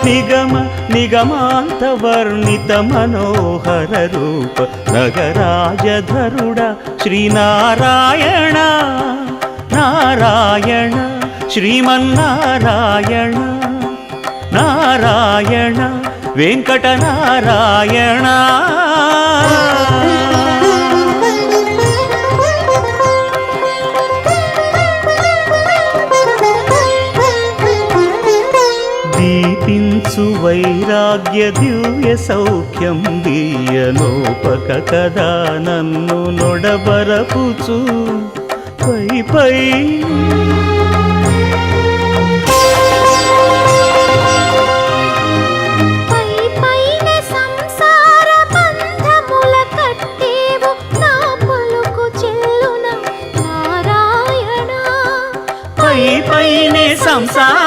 నిగమ నిగమాంత వర్ణిత మనోహర రూప నగరాజధరుడ శ్రీనారాయణ నారాయణ శ్రీమన్నారాయణ నారాయణ వెంకటనారాయణ. దీపించు వైరాగ్య దివ్య సౌఖ్యం దీయనోపక కదా నన్ను నొడబరపుచు పై పై